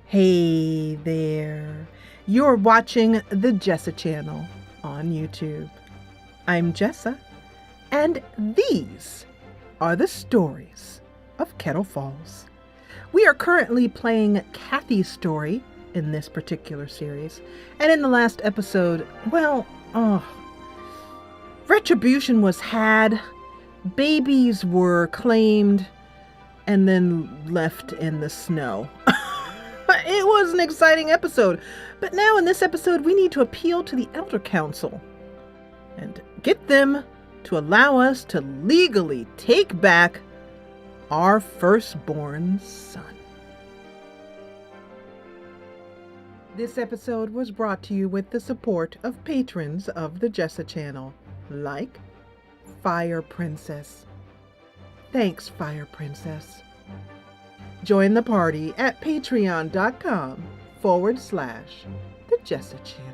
Hey there. You're watching the Jessa channel on YouTube. I'm Jessa, and these are the stories of Kettle Falls. We are currently playing Kathy's story in this particular series, and in the last episode, retribution was had, babies were claimed, and then left in the snow. It was an exciting episode, but now in this episode we need to appeal to the Elder Council and get them to allow us to legally take back our firstborn son. This episode was brought to you with the support of patrons of the Jessa channel, like Fire Princess. Thanks, Fire Princess. Join the party at patreon.com/the Jessa channel.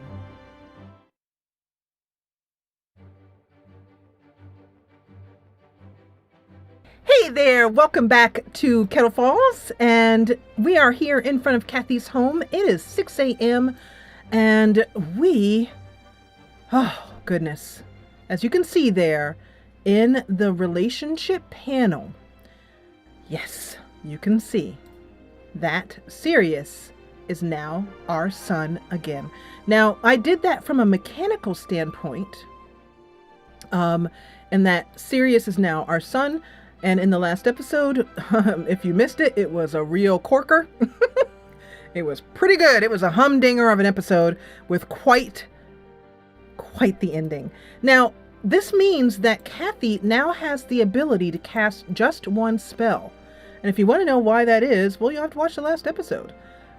Hey there, welcome back to Kettle Falls, and we are here in front of Kathy's home. It is 6 a.m. and oh goodness, as you can see there in the relationship panel, yes, you can see that Sirius is now our son again. Now, I did that from a mechanical standpoint, and that Sirius is now our son. And in the last episode, if you missed it, it was a real corker. It was pretty good. It was a humdinger of an episode with quite the ending. Now, this means that Kathy now has the ability to cast just one spell. And if you want to know why that is, well, you'll have to watch the last episode.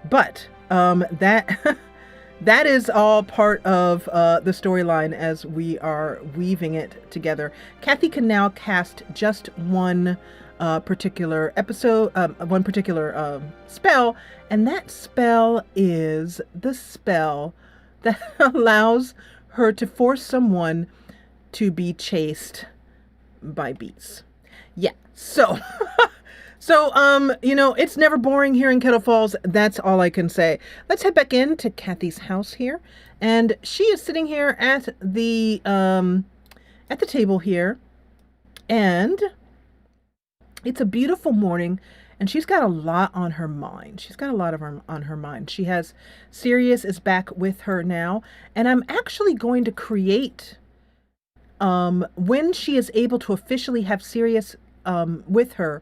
But that is all part of the storyline as we are weaving it together. Kathy can now cast just one particular spell, and that spell is the spell that allows her to force someone to be chased by bees. Yeah, so... So, it's never boring here in Kettle Falls. That's all I can say. Let's head back into Kathy's house here. And she is sitting here at the table here. And it's a beautiful morning. And she's got a lot on her mind. On her mind. She has, Sirius is back with her now. And I'm actually going to create, when she is able to officially have Sirius with her,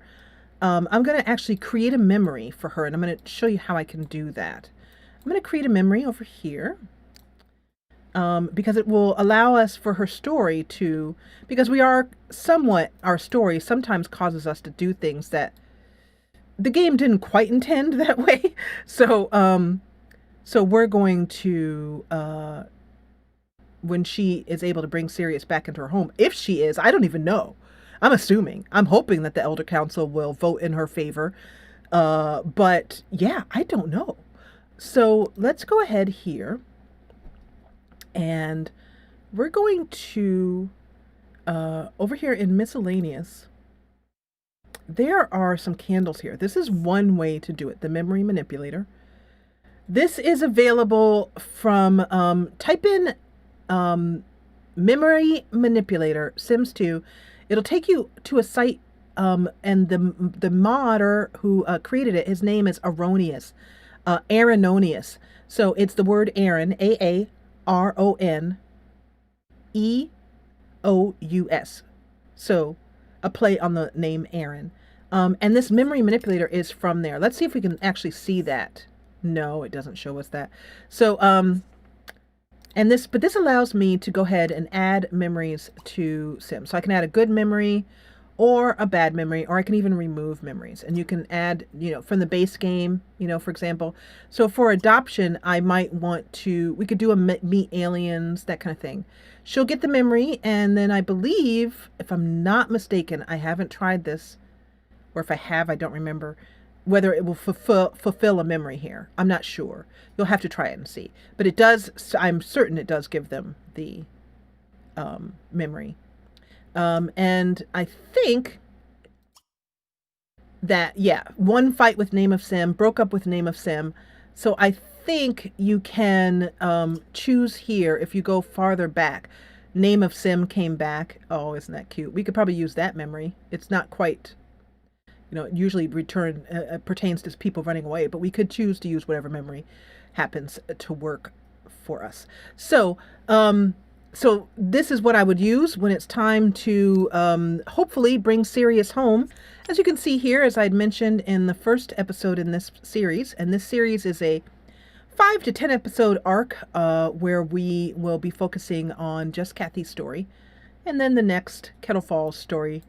I'm going to actually create a memory for her, and I'm going to show you how I can do that. I'm going to create a memory over here, because it will allow us for her story to, because our story sometimes causes us to do things that the game didn't quite intend that way. So we're going to, when she is able to bring Sirius back into her home, if she is, I don't even know. I'm hoping that the Elder Council will vote in her favor. But yeah, I don't know. So let's go ahead here. And we're going to, over here in miscellaneous, there are some candles here. This is one way to do it, the memory manipulator. This is available from, type in memory manipulator, Sims 2. It'll take you to a site, and the modder who created it, his name is Aronius, Aarononius. So it's the word Aaron, Aaroneous. So a play on the name Aaron. And this memory manipulator is from there. Let's see if we can actually see that. No, it doesn't show us that. So, but this allows me to go ahead and add memories to Sim. So I can add a good memory or a bad memory, or I can even remove memories. And you can add, from the base game, for example. So for adoption, I might want to, we could do a meet aliens, that kind of thing. She'll get the memory, and then I believe, if I'm not mistaken, I haven't tried this, or if I have, I don't remember, whether it will fulfill a memory here. I'm not sure. You'll have to try it and see. But it does, I'm certain it does give them the memory. And I think that, yeah, one fight with Name of Sim, broke up with Name of Sim, So I think you can choose here if you go farther back. Name of Sim came back. Oh, isn't that cute? We could probably use that memory. It's not quite, it usually pertains to people running away, but we could choose to use whatever memory happens to work for us. So, so this is what I would use when it's time to hopefully bring Sirius home. As you can see here, as I'd mentioned in the first episode in this series, and this series is a 5 to 10 episode arc where we will be focusing on just Kathy's story. And then the next Kettle Falls story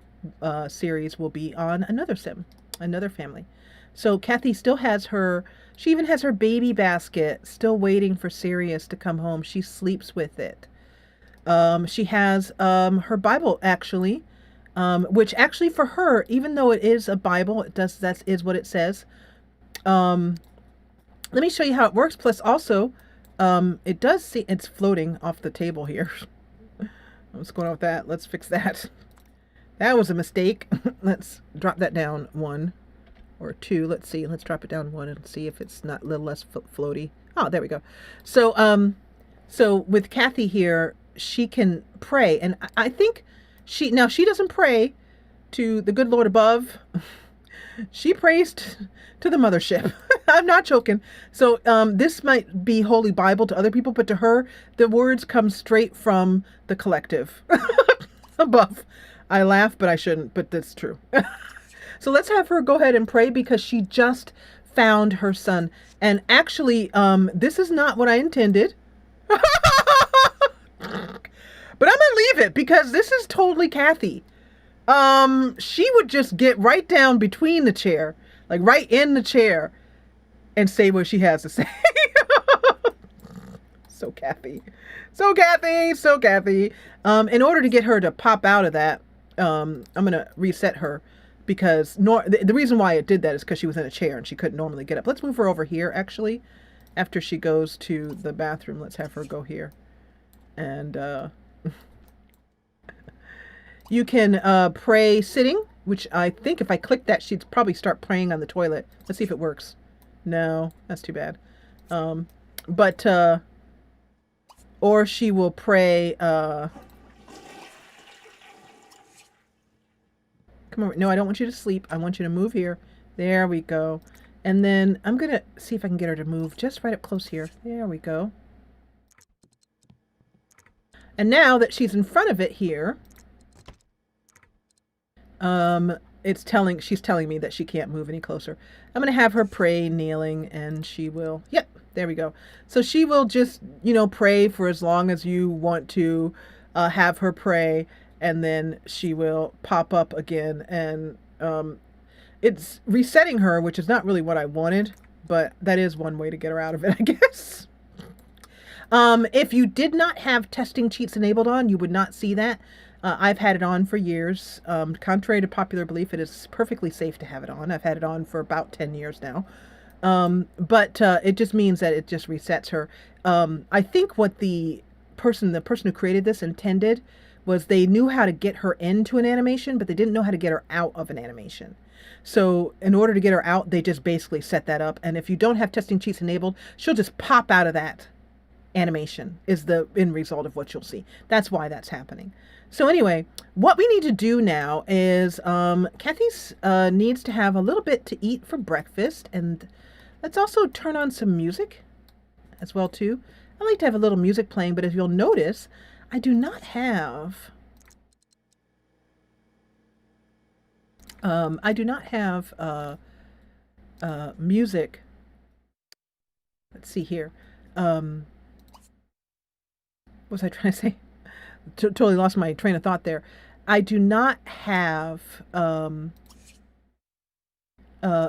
series will be on another sim, another family. So Kathy still has she even has her baby basket still waiting for Sirius to come home. She sleeps with it. She has her Bible actually, which actually for her, even though it is a Bible, that is what it says. Let me show you how it works. Plus also, it does see it's floating off the table here. What's going on with that? Let's fix that. That was a mistake. Let's drop that down 1 or 2. Let's see. Let's drop it down 1 and see if it's not a little less floaty. Oh, there we go. So, so with Kathy here, she can pray, and I think she doesn't pray to the good Lord above. She prays to the mothership. I'm not joking. So this might be Holy Bible to other people, but to her, the words come straight from the collective above. I laugh, but I shouldn't, but that's true. So let's have her go ahead and pray because she just found her son. And actually, this is not what I intended. But I'm going to leave it because this is totally Kathy. She would just get right down between the chair, like right in the chair, and say what she has to say. So Kathy. So Kathy. So Kathy. In order to get her to pop out of that, I'm going to reset her because the reason why it did that is because she was in a chair and she couldn't normally get up. Let's move her over here, actually. After she goes to the bathroom, let's have her go here. And, you can pray sitting, which I think if I click that, she'd probably start praying on the toilet. Let's see if it works. No, that's too bad. Or she will pray, come over. No, I don't want you to sleep. I want you to move here. There we go. And then I'm going to see if I can get her to move just right up close here. There we go. And now that she's in front of it here, she's telling me that she can't move any closer. I'm going to have her pray kneeling and she will, yep, there we go. So she will just, pray for as long as you want to have her pray, and then she will pop up again, and it's resetting her, which is not really what I wanted, but that is one way to get her out of it, I guess. If you did not have testing cheats enabled on, you would not see that. I've had it on for years. Contrary to popular belief, it is perfectly safe to have it on. I've had it on for about 10 years now. But it just means that it just resets her. I think what the person who created this intended was they knew how to get her into an animation, but they didn't know how to get her out of an animation. So in order to get her out, they just basically set that up. And if you don't have testing cheats enabled, she'll just pop out of that animation is the end result of what you'll see. That's why that's happening. So anyway, what we need to do now is Kathy's needs to have a little bit to eat for breakfast, and let's also turn on some music as well too. I like to have a little music playing, but if you'll notice, I do not have music. Let's see here. What was I trying to say? Totally lost my train of thought there. I do not have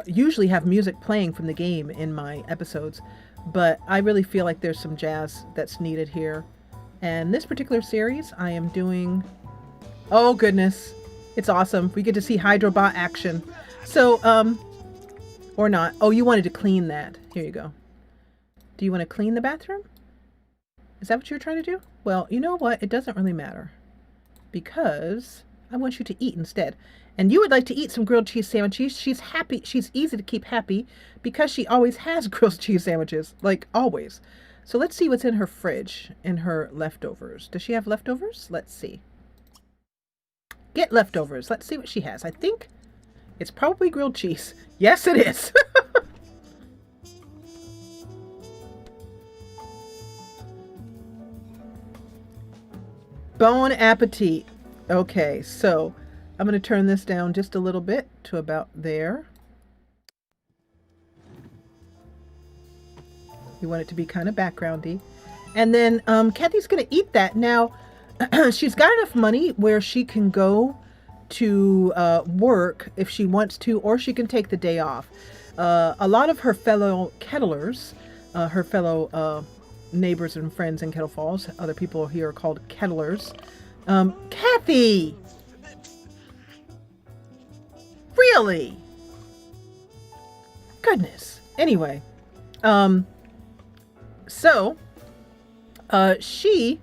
usually have music playing from the game in my episodes, but I really feel like there's some jazz that's needed here. And this particular series I am doing, oh goodness, it's awesome. We get to see Hydrobot action. So or not. Oh, you wanted to clean that. Here you go. Do you want to clean the bathroom? Is that what you're trying to do? Well, you know what? It doesn't really matter because I want you to eat instead. And you would like to eat some grilled cheese sandwiches. She's happy. She's easy to keep happy because she always has grilled cheese sandwiches, like always. So let's see what's in her fridge, in her leftovers. Does she have leftovers? Let's see. Get leftovers. Let's see what she has. I think it's probably grilled cheese. Yes, it is. Bon appetit. Okay, so I'm going to turn this down just a little bit to about there. You want it to be kind of backgroundy. And then Kathy's going to eat that. Now, she's got enough money where she can go to work if she wants to, or she can take the day off. A lot of her fellow kettlers, her fellow neighbors and friends in Kettle Falls, other people here are called kettlers. Kathy! Really? Goodness. Anyway, so she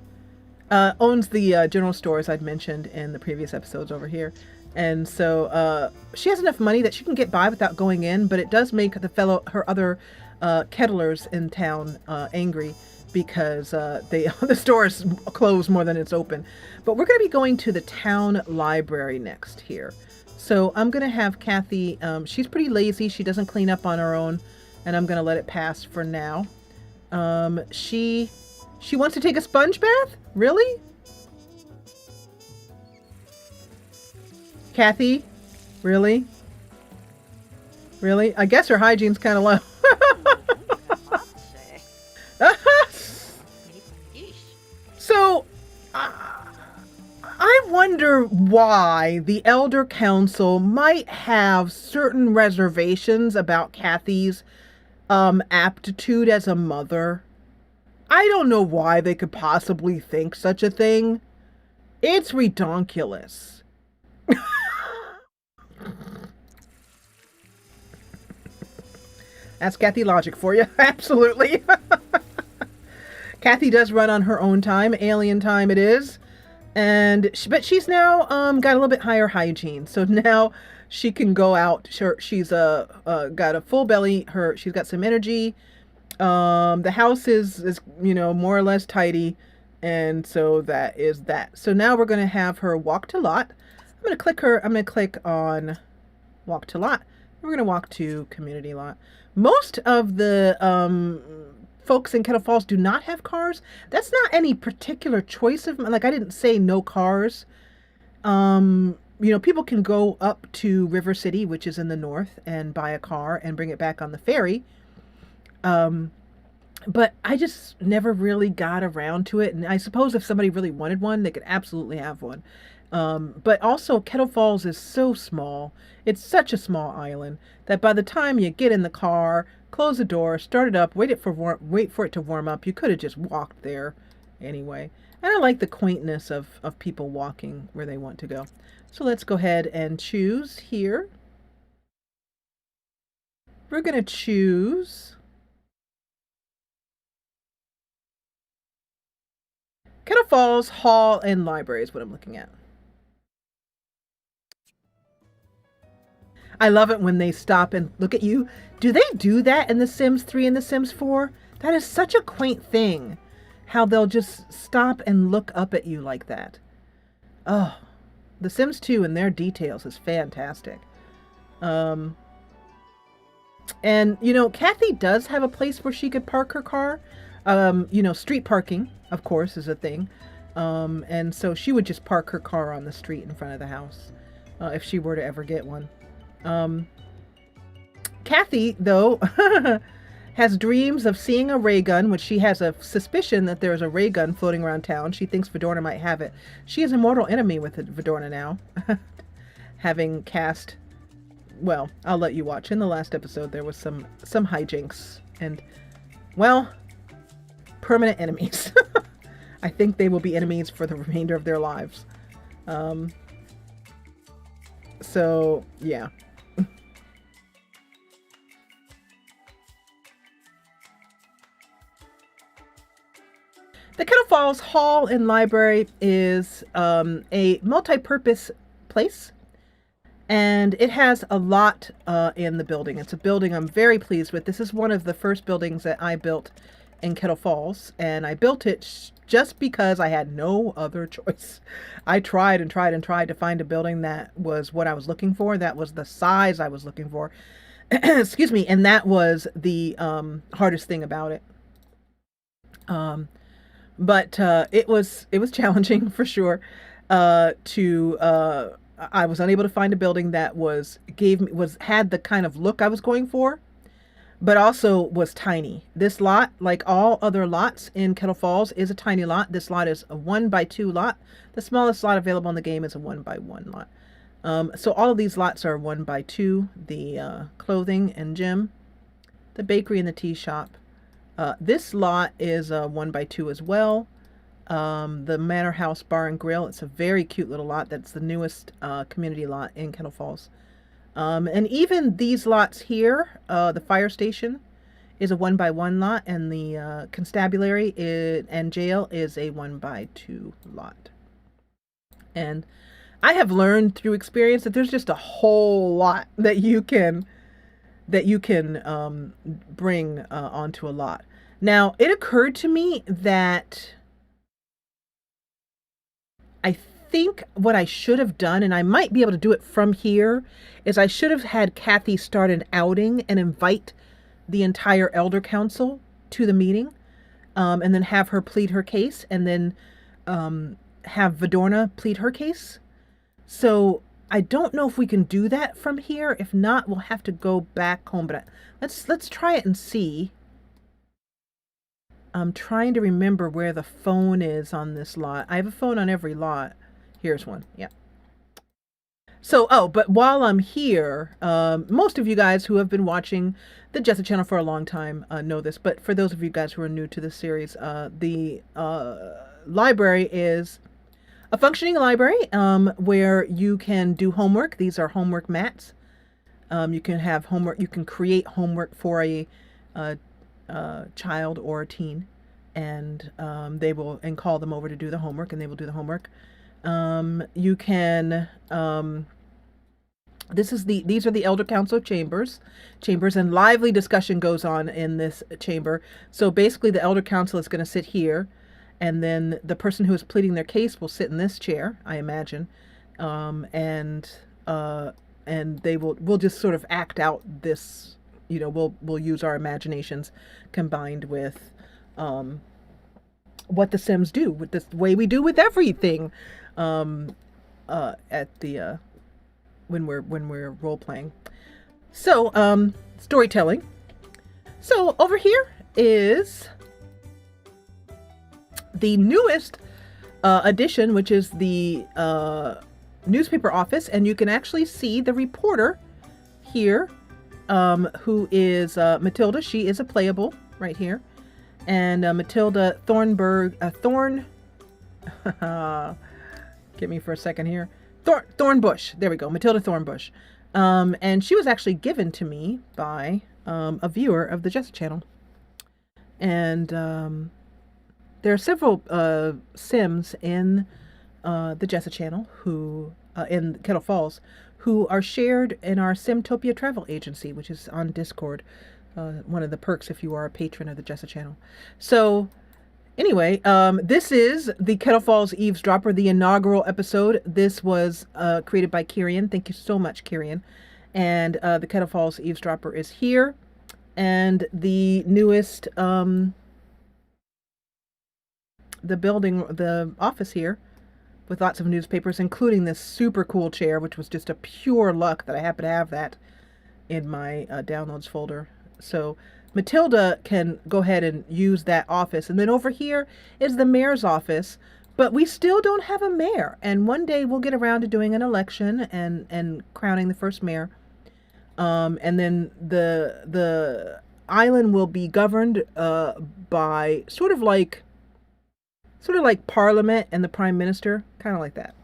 owns the general stores I'd mentioned in the previous episodes over here. And so she has enough money that she can get by without going in, but it does make her other kettlers in town angry because the store is closed more than it's open. But we're going to be going to the town library next here. So I'm going to have Kathy, she's pretty lazy. She doesn't clean up on her own, and I'm going to let it pass for now. She wants to take a sponge bath? Really? Kathy? Really? Really? I guess her hygiene's kind of low. So, I wonder why the Elder Council might have certain reservations about Kathy's aptitude as a mother. I don't know why they could possibly think such a thing. It's redonkulous. That's Kathy logic for you. Absolutely. Kathy does run on her own time. Alien time it is. But she's now got a little bit higher hygiene. So now she can go out. She's got a full belly. She's got some energy. The house is more or less tidy. And so that is that. So now we're going to have her walk to lot. I'm going to click on walk to lot. We're going to walk to community lot. Most of the folks in Kettle Falls do not have cars. That's not any particular choice of, like, I didn't say no cars. People can go up to River City, which is in the north, and buy a car and bring it back on the ferry. But I just never really got around to it. And I suppose if somebody really wanted one, they could absolutely have one. But also Kettle Falls is so small. It's such a small island that by the time you get in the car, close the door, start it up, wait for it to warm up, you could have just walked there anyway. And I like the quaintness of people walking where they want to go. So let's go ahead and choose here. We're going to choose Kettle Falls Hall and Library is what I'm looking at. I love it when they stop and look at you. Do they do that in The Sims 3 and The Sims 4? That is such a quaint thing. How they'll just stop and look up at you like that. Oh, The Sims 2 and their details is fantastic. And, Kathy does have a place where she could park her car. Street parking, of course, is a thing. And so she would just park her car on the street in front of the house if she were to ever get one. Kathy, though, has dreams of seeing a ray gun, which she has a suspicion that there is a ray gun floating around town. She thinks Vidorna might have it. She is a mortal enemy with Vidorna now, having cast. Well, I'll let you watch. In the last episode, there was some hijinks and, well, permanent enemies. I think they will be enemies for the remainder of their lives. So, yeah. The Kettle Falls Hall and Library is a multi-purpose place. And it has a lot in the building. It's a building I'm very pleased with. This is one of the first buildings that I built in Kettle Falls, and I built it just because I had no other choice. I tried and tried and tried to find a building that was what I was looking for, that was the size I was looking for. Excuse me, and that was the hardest thing about it. But it was challenging for sure. I was unable to find a building that had the kind of look I was going for, but also was tiny. This lot, like all other lots in Kettle Falls, is a tiny lot. This lot is a 1x2 lot. The smallest lot available in the game is a 1x1 lot. So all of these lots are 1x2. The clothing and gym, the bakery and the tea shop. This lot is a 1x2 as well. The Manor House Bar and Grill. It's a very cute little lot. That's the newest community lot in Kettle Falls. And even these lots here, the fire station is a 1x1 lot, and the constabulary and jail is a 1x2 lot. And I have learned through experience that there's just a whole lot that you can bring onto a lot. Now, it occurred to me that I think what I should have done, and I might be able to do it from here, is I should have had Kathy start an outing and invite the entire Elder Council to the meeting, and then have her plead her case, and then have Vidorna plead her case. So I don't know if we can do that from here. If not, we'll have to go back home. But let's try it and see. I'm trying to remember where the phone is on this lot. I have a phone on every lot. Here's one. Yeah. So, but while I'm here, most of you guys who have been watching the Jessa channel for a long time know this. But for those of you guys who are new to this series, the library is a functioning library where you can do homework. These are homework mats. You can have homework. You can create homework for a child or a teen, and they will call them over to do the homework, and they will do the homework. You can. These are the Elder Council chambers, and lively discussion goes on in this chamber. So basically, the Elder Council is going to sit here. And then the person who is pleading their case will sit in this chair, I imagine, and we'll just sort of act out this. We'll use our imaginations combined with what the Sims do, with the way we do with everything at the when we're role playing. So storytelling. So over here is the newest addition, which is the newspaper office, and you can actually see the reporter here, who is Matilda. She is a playable right here, and Matilda Thornburg, get me for a second here, Thornbush. There we go, Matilda Thornbush, and she was actually given to me by a viewer of the Jessa channel, and there are several Sims in the Jessa channel who, in Kettle Falls, who are shared in our Simtopia travel agency, which is on Discord. One of the perks if you are a patron of the Jessa channel. So anyway, this is the Kettle Falls Eavesdropper, the inaugural episode. This was created by Kirian. Thank you so much, Kirian. And the Kettle Falls Eavesdropper is here. And the newest... the office here with lots of newspapers, including this super cool chair, which was just a pure luck that I happen to have that in my downloads folder. So Matilda can go ahead and use that office. And then over here is the mayor's office, but we still don't have a mayor. And one day we'll get around to doing an election and crowning the first mayor. And then the island will be governed by sort of like Parliament and the Prime Minister, kind of like that.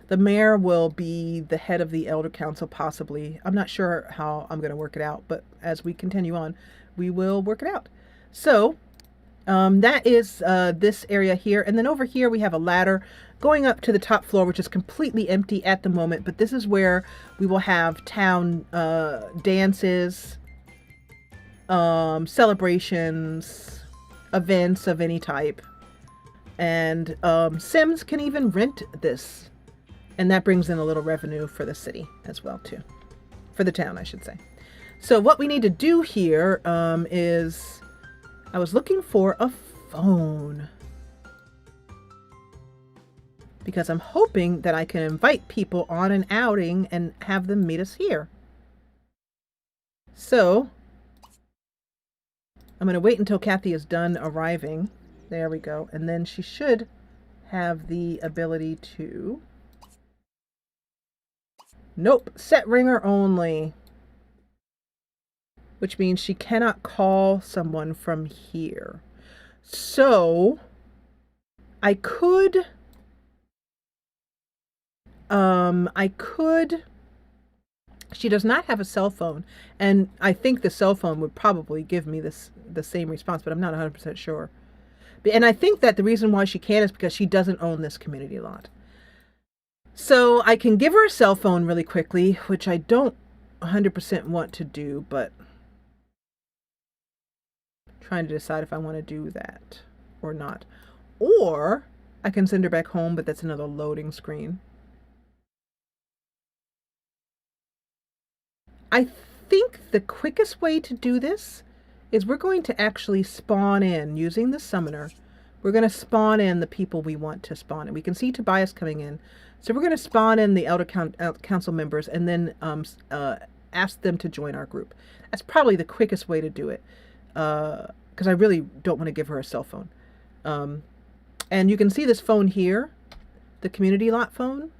The mayor will be the head of the Elder Council, possibly. I'm not sure how I'm going to work it out, but as we continue on, we will work it out. So, That is this area here. And then over here we have a ladder going up to the top floor, which is completely empty at the moment. But this is where we will have town dances, celebrations, events of any type. And Sims can even rent this. And that brings in a little revenue for the city as well, too. For the town, I should say. So what we need to do here is... I was looking for a phone. Because I'm hoping that I can invite people on an outing and have them meet us here. So... I'm going to wait until Kathy is done arriving. There we go. And then she should have the ability to... Nope. Set ringer only. Which means she cannot call someone from here. So... I could... She does not have a cell phone, and I think the cell phone would probably give me the same response, but I'm not 100% sure. And I think that the reason why she can't is because she doesn't own this community lot. So I can give her a cell phone really quickly, which I don't 100% want to do, but I'm trying to decide if I want to do that or not. Or I can send her back home, but that's another loading screen. I think the quickest way to do this is we're going to actually spawn in using the summoner. We're going to spawn in the people we want to spawn in. We can see Tobias coming in. So we're going to spawn in the Elder Council members and then ask them to join our group. That's probably the quickest way to do it because I really don't want to give her a cell phone. And you can see this phone here, the community lot phone.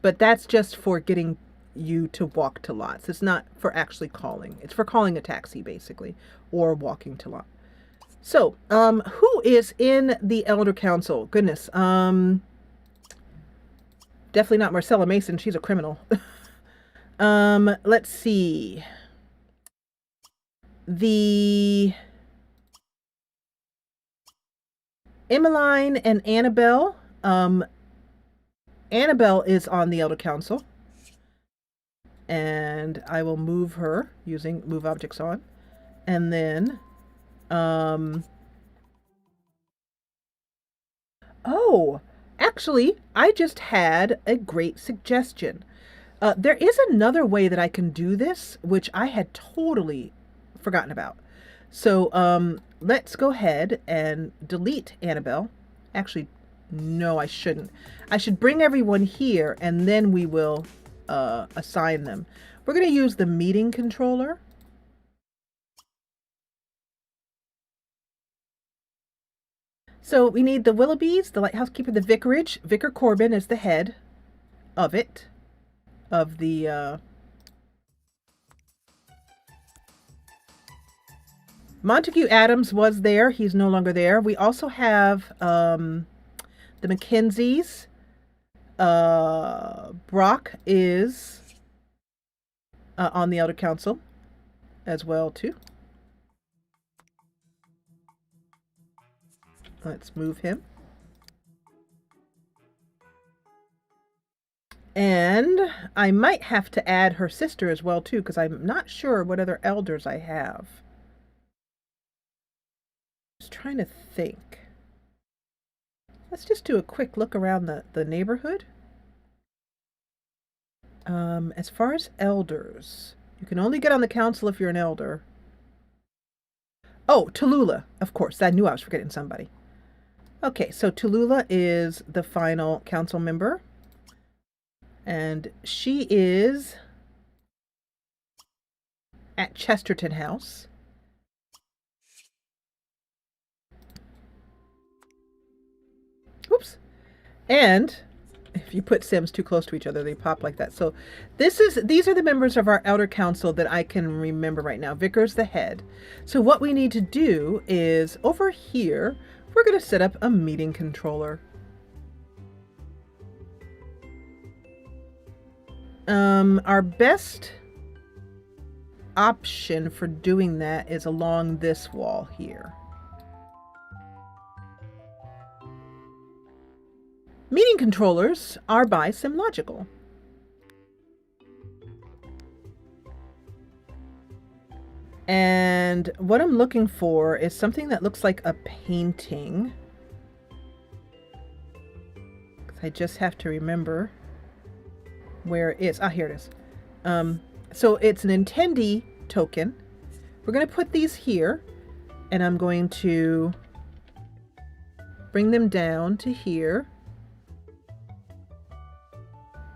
But that's just for getting you to walk to lots. It's not for actually calling. It's for calling a taxi, basically, or walking to lot. So, who is in the Elder Council? Goodness. Definitely not Marcella Mason. She's a criminal. Let's see. The Emmeline and Annabelle. Annabelle is on the Elder Council. And I will move her using move objects on. And then, oh, actually, I just had a great suggestion. There is another way that I can do this, which I had totally forgotten about. So, let's go ahead and delete Annabelle. Actually, no, I shouldn't. I should bring everyone here, and then we will assign them. We're going to use the meeting controller. So we need the Willoughbys, the Lighthouse Keeper, the Vicarage. Vicar Corbin is the head of it, of the Montague Adams was there. He's no longer there. We also have the Mackenzies. Brock is on the Elder Council as well too. Let's move him. And I might have to add her sister as well too, because I'm not sure what other elders I have. Just trying to think. Let's just do a quick look around the neighborhood. As far as elders, you can only get on the council if you're an elder. Oh, Tallulah, of course. I knew I was forgetting somebody. Okay, so Tallulah is the final council member. And she is at Chesterton House. Oops. And if you put Sims too close to each other, they pop like that. So these are the members of our Elder Council that I can remember right now. Vicar's the head. So what we need to do is over here, we're going to set up a meeting controller. Our best option for doing that is along this wall here. Meeting controllers are by SimLogical. And what I'm looking for is something that looks like a painting. I just have to remember where it is. Ah, here it is. So it's an attendee token. We're going to put these here, and I'm going to bring them down to here.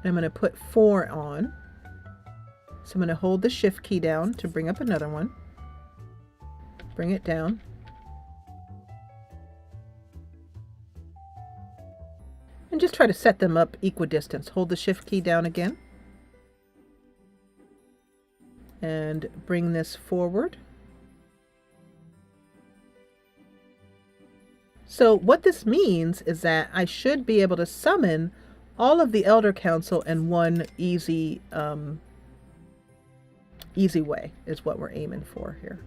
And I'm going to put 4 on. So I'm going to hold the shift key down to bring up another one. Bring it down. And just try to set them up equidistant. Hold the shift key down again. And bring this forward. So what this means is that I should be able to summon all of the Elder Council in one easy way is what we're aiming for here.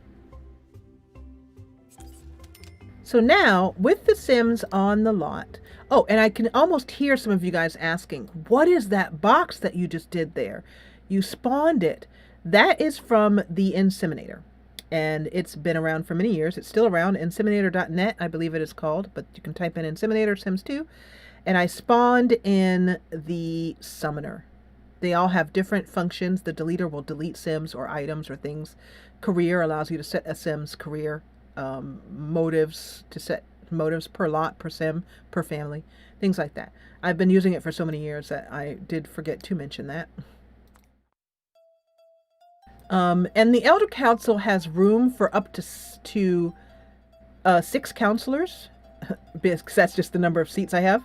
So now with the Sims on the lot, oh, and I can almost hear some of you guys asking, what is that box that you just did there? You spawned it. That is from the Inseminator, and it's been around for many years. It's still around, inseminator.net, I believe it is called, but you can type in Inseminator Sims 2, and I spawned in the Summoner. They all have different functions. The deleter will delete Sims or items or things. Career allows you to set a Sim's career. Motives, to set motives per lot, per Sim, per family, things like that. I've been using it for so many years that I did forget to mention that. And the Elder Council has room for up to 6 counselors, because that's just the number of seats I have.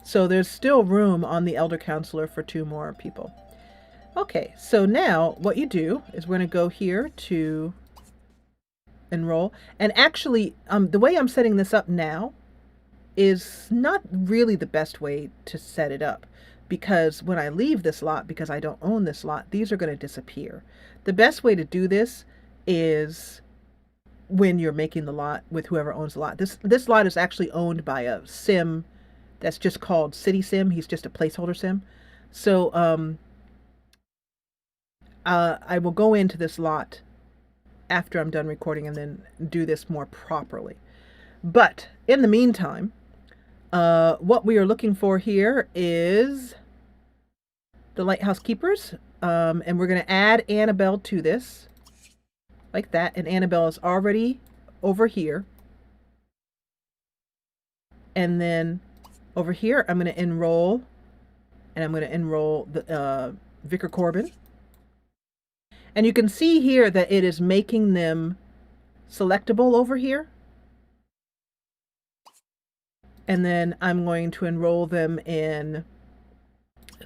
So there's still room on the Elder Counselor for 2 more people. Okay, so now what you do is we're going to go here to enroll. And actually, the way I'm setting this up now is not really the best way to set it up, because when I leave this lot, because I don't own this lot, these are going to disappear. The best way to do this is when you're making the lot with whoever owns the lot. This lot is actually owned by a Sim that's just called City Sim. He's just a placeholder Sim. So I will go into this lot after I'm done recording and then do this more properly. But in the meantime, what we are looking for here is the Lighthouse Keepers, and we're going to add Annabelle to this, like that, and Annabelle is already over here. And then over here, I'm going to enroll, and I'm going to enroll the Vicar Corbin. And you can see here that it is making them selectable over here. And then I'm going to enroll them in,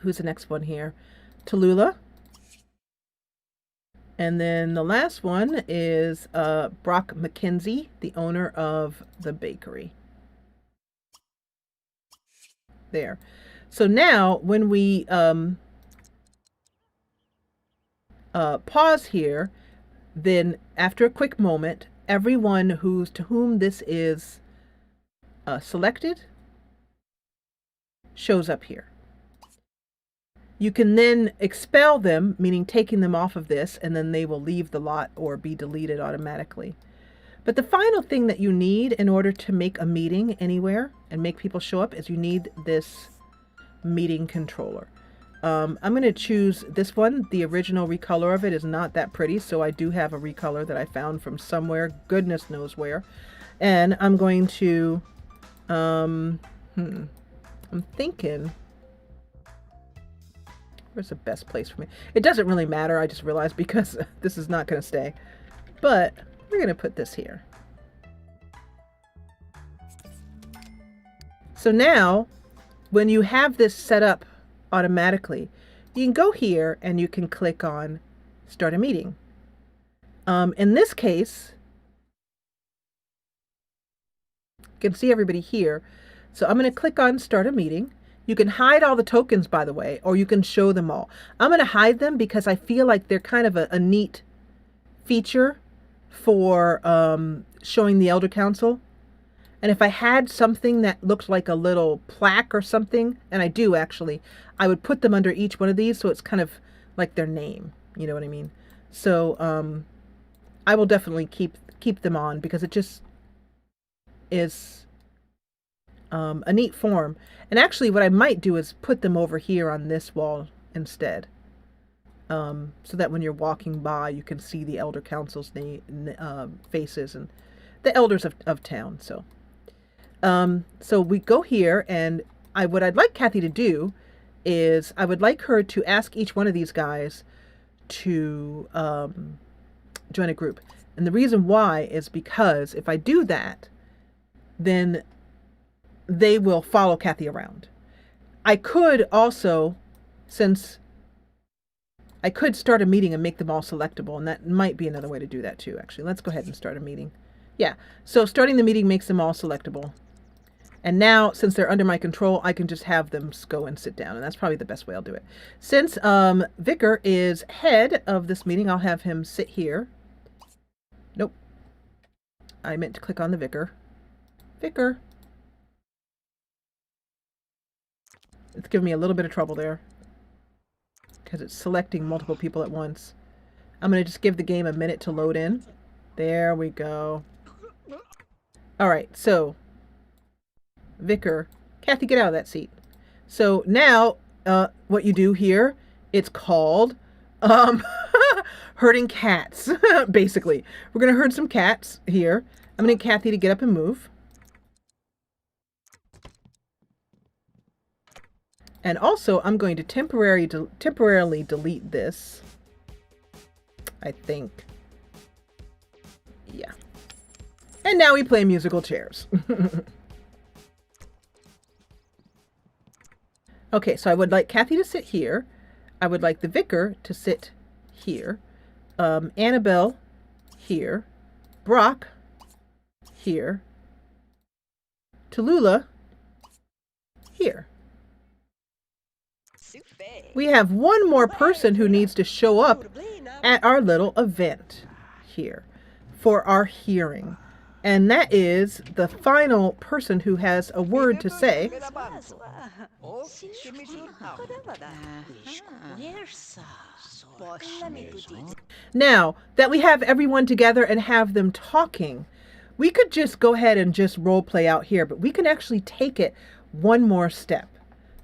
who's the next one here? Tallulah. And then the last one is Brock McKenzie, the owner of the bakery. There. So now when we pause here, then after a quick moment, everyone to whom this is selected shows up here. You can then expel them, meaning taking them off of this, and then they will leave the lot or be deleted automatically. But the final thing that you need in order to make a meeting anywhere and make people show up is you need this meeting controller. I'm going to choose this one. The original recolor of it is not that pretty, so I do have a recolor that I found from somewhere, goodness knows where. And I'm going to, I'm thinking, where's the best place for me? It doesn't really matter, I just realized, because this is not going to stay. But we're going to put this here. So now, when you have this set up automatically, you can go here and you can click on Start a Meeting. In this case, you can see everybody here. So I'm going to click on Start a Meeting. You can hide all the tokens, by the way, or you can show them all. I'm going to hide them because I feel like they're kind of a neat feature for showing the Elder Council. And if I had something that looked like a little plaque or something, and I do actually, I would put them under each one of these so it's kind of like their name. You know what I mean? So I will definitely keep them on because it just is a neat form. And actually what I might do is put them over here on this wall instead. So that when you're walking by, you can see the elder council's faces and the elders of town. So we go here, and what I'd like Kathy to do is I would like her to ask each one of these guys to join a group. And the reason why is because if I do that, then they will follow Kathy around. I could also, since I could start a meeting and make them all selectable, and that might be another way to do that too, actually. Let's go ahead and start a meeting. Yeah, so starting the meeting makes them all selectable. And now, since they're under my control, I can just have them go and sit down, and that's probably the best way I'll do it. Since Vicar is head of this meeting, I'll have him sit here. Nope. I meant to click on the Vicar. Vicar. It's giving me a little bit of trouble there, because it's selecting multiple people at once. I'm going to just give the game a minute to load in. There we go. All right, so Vicar, Kathy, get out of that seat. So now what you do here, it's called herding cats, basically. We're going to herd some cats here. I'm going to get Kathy to get up and move. And also, I'm going to temporarily delete this. I think. Yeah. And now we play musical chairs. Okay, so I would like Kathy to sit here. I would like the Vicar to sit here. Annabelle here. Brock here. Tallulah here. We have one more person who needs to show up at our little event here for our hearing. And that is the final person who has a word to say. Now that we have everyone together and have them talking, we could just go ahead and just role play out here, but we can actually take it one more step.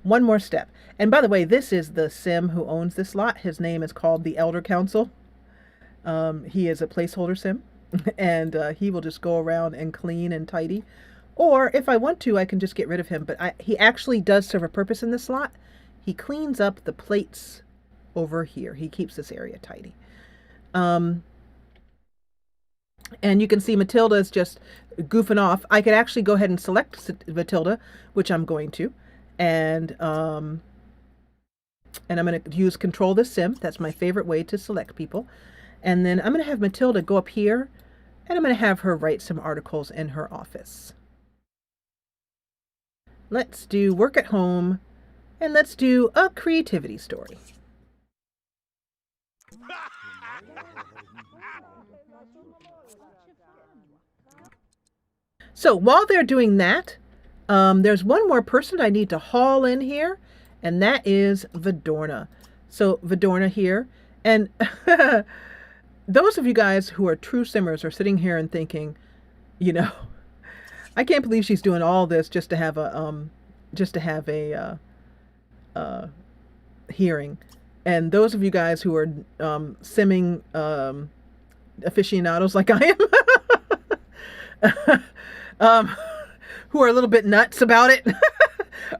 One more step. And by the way, this is the sim who owns this lot. His name is called the Elder Council. He is a placeholder sim, and he will just go around and clean and tidy. Or if I want to, I can just get rid of him. But he actually does serve a purpose in this lot. He cleans up the plates over here. He keeps this area tidy. And you can see Matilda is just goofing off. I could actually go ahead and select Matilda, which I'm going to. And I'm going to use Control the Sim. That's my favorite way to select people. And then I'm going to have Matilda go up here, and I'm going to have her write some articles in her office. Let's do work at home, and let's do a creativity story. So while they're doing that, there's one more person I need to haul in here, and that is Vidorna. So Vidorna here, and those of you guys who are true simmers are sitting here and thinking, you know, I can't believe she's doing all this just to have a hearing. And those of you guys who are simming aficionados like I am, who are a little bit nuts about it,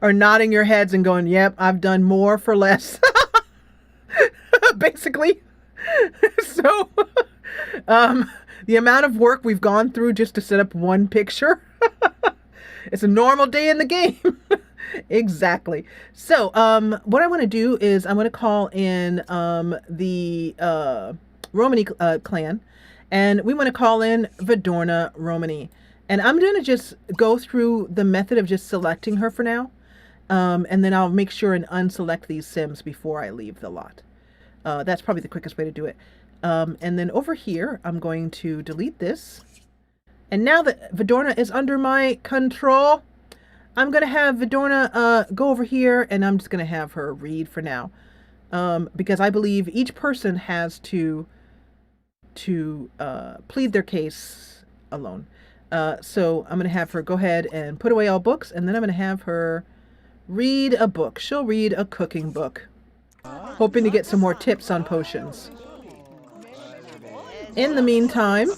are nodding your heads and going, yep, I've done more for less. Basically. So the amount of work we've gone through just to set up one picture, it's a normal day in the game. Exactly. So what I want to do is I'm going to call in the Romany clan, and we want to call in Vidorna Romany. And I'm going to just go through the method of just selecting her for now. And then I'll make sure and unselect these sims before I leave the lot. That's probably the quickest way to do it. And then over here, I'm going to delete this. And now that Vidorna is under my control, I'm going to have Vidorna go over here, and I'm just going to have her read for now. Because I believe each person has to plead their case alone. So I'm going to have her go ahead and put away all books, and then I'm going to have her read a book. She'll read a cooking book, hoping to get some more tips on potions. In the meantime,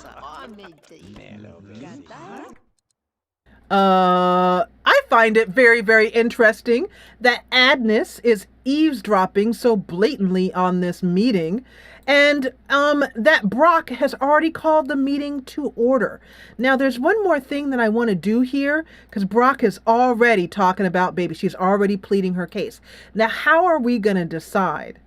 I find it very, very interesting that Agnes is eavesdropping so blatantly on this meeting, and that Brock has already called the meeting to order. Now, there's one more thing that I want to do here, because Brock is already talking about baby. She's already pleading her case. Now, how are we going to decide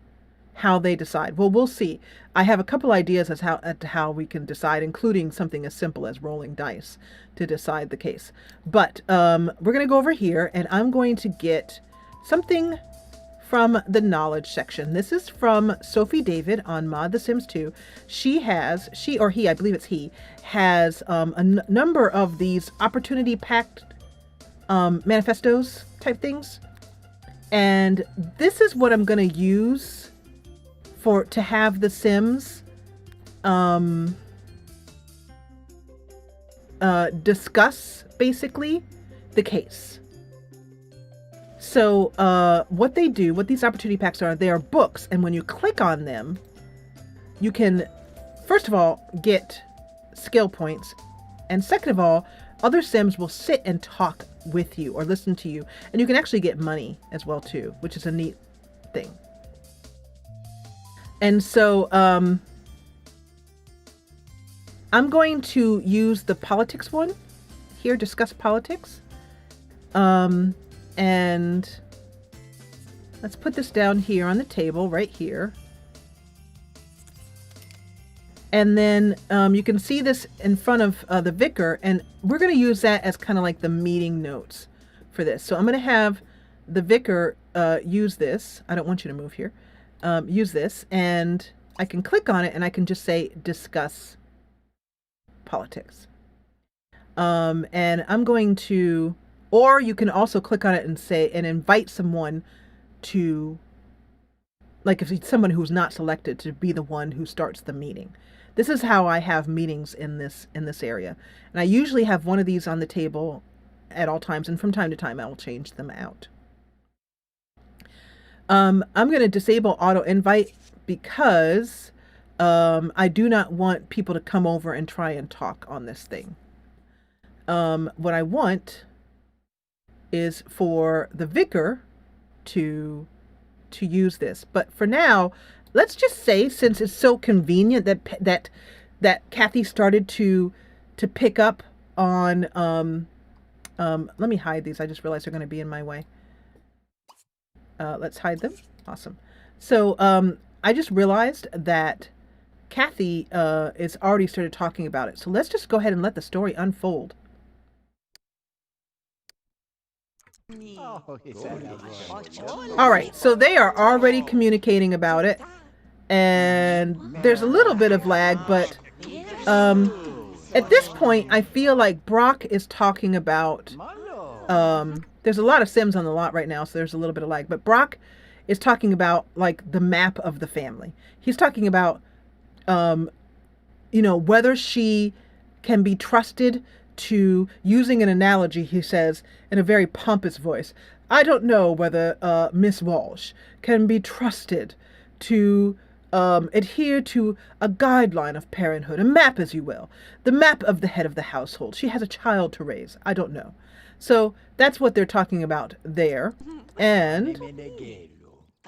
how they decide? Well, we'll see. I have a couple ideas as to how we can decide, including something as simple as rolling dice to decide the case. But we're going to go over here, and I'm going to get something from the knowledge section. This is from Sophie David on Mod The Sims 2. She or he, I believe it's he, has a number of these opportunity packed manifestos type things. And this is what I'm going to use to have the Sims discuss basically the case. So what these opportunity packs are, they are books, and when you click on them, you can first of all get skill points, and second of all, other Sims will sit and talk with you or listen to you, and you can actually get money as well too, which is a neat thing. And so I'm going to use the politics one here, discuss politics. And let's put this down here on the table right here. And then you can see this in front of the vicar, and we're going to use that as kind of like the meeting notes for this. So I'm going to have the vicar use this. I don't want you to move here. Use this, and I can click on it, and I can just say discuss politics. And I'm going to, or you can also click on it and say, and invite someone to, like if it's someone who's not selected, to be the one who starts the meeting. This is how I have meetings in this area. And I usually have one of these on the table at all times, and from time to time I will change them out. I'm going to disable auto invite because I do not want people to come over and try and talk on this thing. What I want is for the vicar to use this. But for now, let's just say, since it's so convenient that Kathy started to pick up on let me hide these. I just realized they're going to be in my way. Let's hide them. Awesome. So I just realized that Kathy is already started talking about it. So let's just go ahead and let the story unfold. All right, so they are already communicating about it, and there's a little bit of lag, but at this point I feel like Brock is talking about there's a lot of Sims on the lot right now, so there's a little bit of lag, but Brock is talking about like the map of the family. He's talking about whether she can be trusted to, using an analogy, he says in a very pompous voice, I don't know whether Miss Walsh can be trusted to adhere to a guideline of parenthood, a map, as you will, the map of the head of the household. She has a child to raise. I don't know. So that's what they're talking about there. And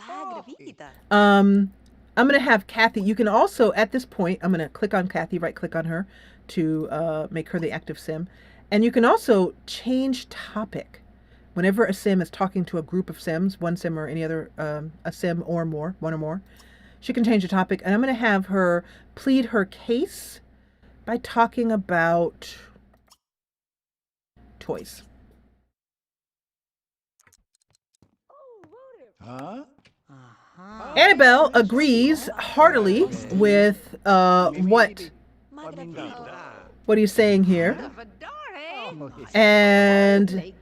I'm going to have Kathy. You can also, at this point, I'm going to click on Kathy, right click on her to make her the active Sim. And you can also change topic. Whenever a Sim is talking to a group of Sims, one Sim or any other, a Sim or more, one or more, she can change the topic. And I'm going to have her plead her case by talking about toys. Annabelle agrees heartily with what What are you saying here? And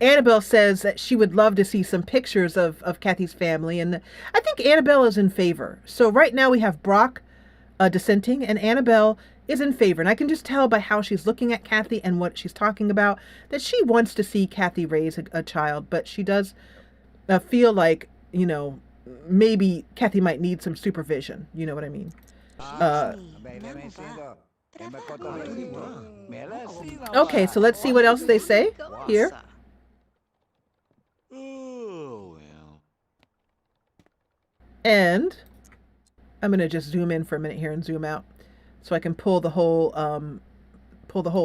Annabelle says that she would love to see some pictures of Kathy's family, and I think Annabelle is in favor. So right now we have Brock dissenting, and Annabelle is in favor. And I can just tell by how she's looking at Kathy and what she's talking about that she wants to see Kathy raise a child, but she does feel like, you know, maybe Kathy might need some supervision. You know what I mean? Okay, so let's see what else they say here. And I'm gonna just zoom in for a minute here and zoom out, so I can pull the whole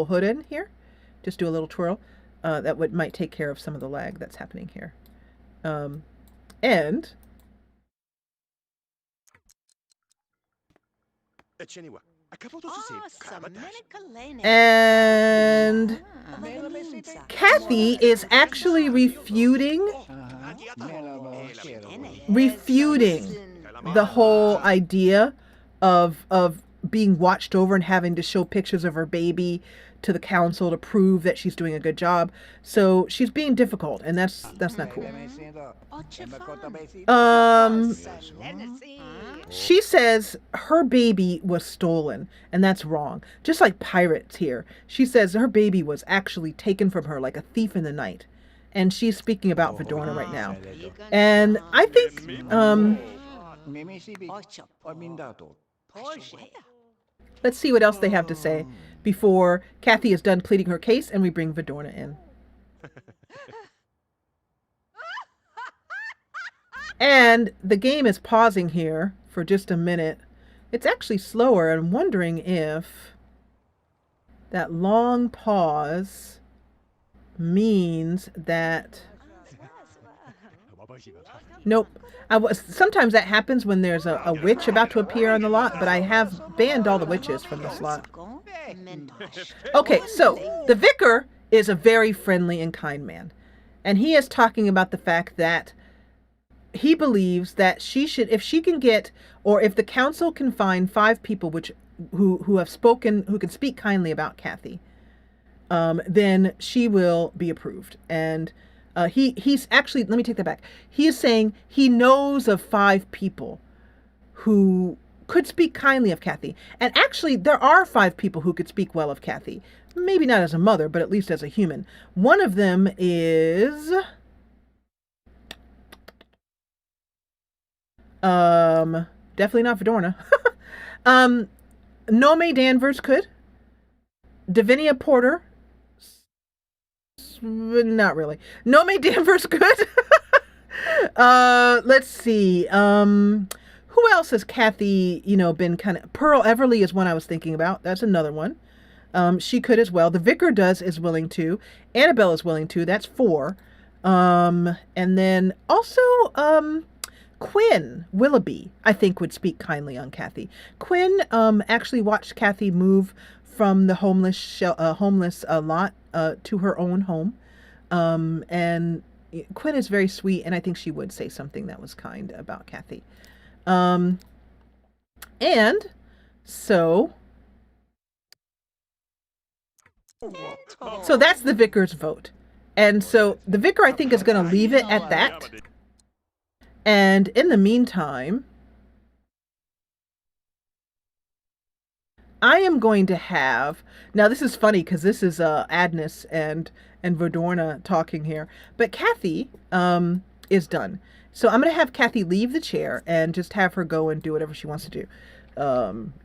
hood in here. Just do a little twirl. That might take care of some of the lag that's happening here. And Kathy is actually refuting the whole idea of being watched over and having to show pictures of her baby to the council to prove that she's doing a good job. So she's being difficult, and that's not cool. She says her baby was stolen, and that's wrong. Just like pirates here. She says her baby was actually taken from her like a thief in the night. And she's speaking about Verdorna right now. And I think let's see what else they have to say before Kathy is done pleading her case and we bring Verdorna in. And the game is pausing here for just a minute. It's actually slower. I'm wondering if that long pause means that... Nope. Sometimes that happens when there's a witch about to appear on the lot, but I have banned all the witches from the slot. Okay, so the vicar is a very friendly and kind man. And he is talking about the fact that he believes that she should, if she can get, or if the council can find 5 people who have spoken, who can speak kindly about Kathy, then she will be approved. And he's actually, let me take that back. He is saying he knows of 5 people who could speak kindly of Kathy. And actually, there are 5 people who could speak well of Kathy. Maybe not as a mother, but at least as a human. One of them is... definitely not Verdorna. Nome Danvers could. Davinia Porter. Not really. Nome Danvers could. Let's see. Who else has Kathy, been kind of... Pearl Everly is one I was thinking about. That's another one. She could as well. The vicar is willing to. Annabelle is willing to. That's 4. And then also, Quinn Willoughby, I think, would speak kindly on Kathy. Quinn actually watched Kathy move from the homeless lot to her own home. And Quinn is very sweet, and I think she would say something that was kind about Kathy. And so that's the vicar's vote. And so the vicar, I think, is going to leave it at that. And in the meantime, I am going to have... Now, this is funny because this is Agnes and Verdorna talking here. But Kathy is done. So I'm going to have Kathy leave the chair and just have her go and do whatever she wants to do.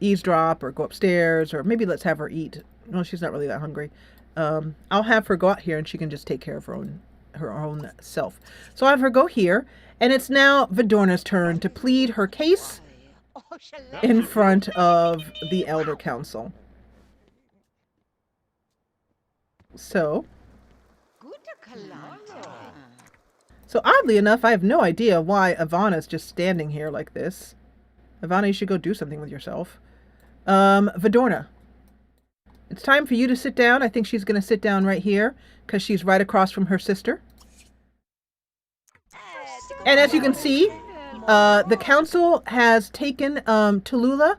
Eavesdrop or go upstairs, or maybe let's have her eat. No, she's not really that hungry. I'll have her go out here and she can just take care of her own self. So I'll have her go here. And it's now Verdorna's turn to plead her case in front of the Elder Council. So oddly enough, I have no idea why Ivana's just standing here like this. Ivana, you should go do something with yourself. Verdorna, it's time for you to sit down. I think she's going to sit down right here because she's right across from her sister. And as you can see, the council has taken Tallulah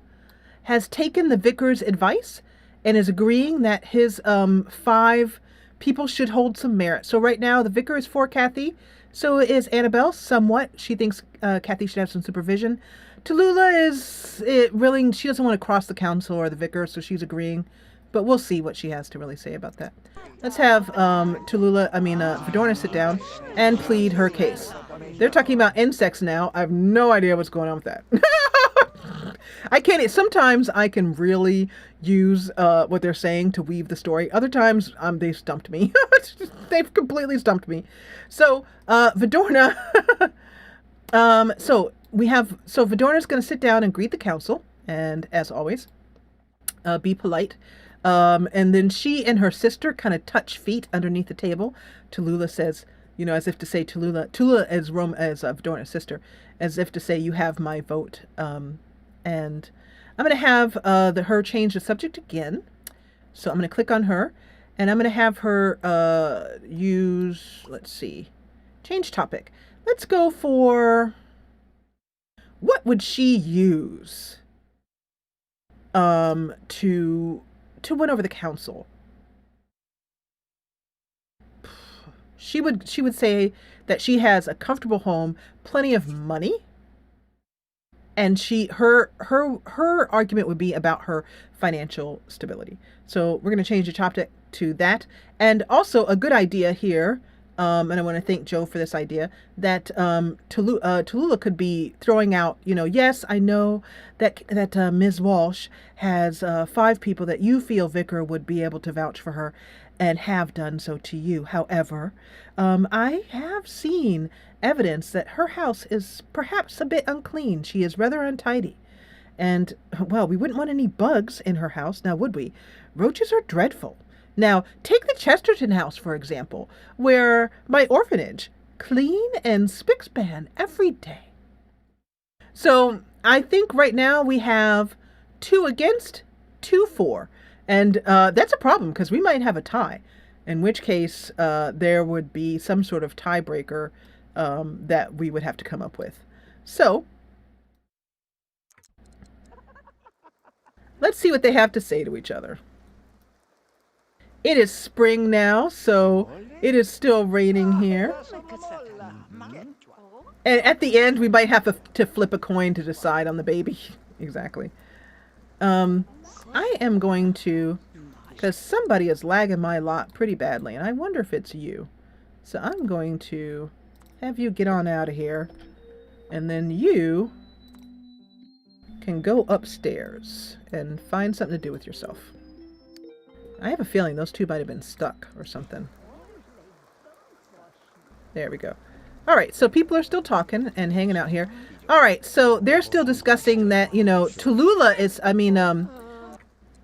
has taken the vicar's advice and is agreeing that his 5 people should hold some merit. So right now the vicar is for Kathy. So is Annabelle somewhat. She thinks Kathy should have some supervision. Tallulah is really, she doesn't want to cross the council or the vicar, so she's agreeing. But we'll see what she has to really say about that. Let's have Vidorna sit down and plead her case. They're talking about insects now. I have no idea what's going on with that. I can't. Sometimes I can really use what they're saying to weave the story. Other times they've stumped me. They've completely stumped me. So Vidorna. So Vidorna's going to sit down and greet the council, and as always, be polite. And then she and her sister kind of touch feet underneath the table. Tallulah says, as if to say, Tallulah as Vidorna's sister, as if to say, you have my vote. And I'm going to have her change the subject again. So I'm going to click on her, and I'm going to have her use, let's see, change topic. Let's go for, what would she use to win over the council? She would say that she has a comfortable home, plenty of money, and her argument would be about her financial stability. So we're going to change the topic to that. And also a good idea here, and I want to thank Joe for this idea, that Tallulah could be throwing out, yes, I know that Ms. Walsh has 5 people that you feel Vicar would be able to vouch for her and have done so to you. However, I have seen evidence that her house is perhaps a bit unclean. She is rather untidy. And, well, we wouldn't want any bugs in her house, now would we? Roaches are dreadful. Now, take the Chesterton house, for example, where my orphanage, clean and spick-span every day. So I think right now we have 2 against, 2 for. And that's a problem because we might have a tie, in which case there would be some sort of tiebreaker that we would have to come up with. So let's see what they have to say to each other. It is spring now, so it is still raining here. And at the end, we might have to flip a coin to decide on the baby. Exactly. I am going to, because somebody is lagging my lot pretty badly, and I wonder if it's you. So I'm going to have you get on out of here, and then you can go upstairs and find something to do with yourself. I have a feeling those 2 might have been stuck or something. There we go. All right, so people are still talking and hanging out here. All right, so they're still discussing that, Tallulah is,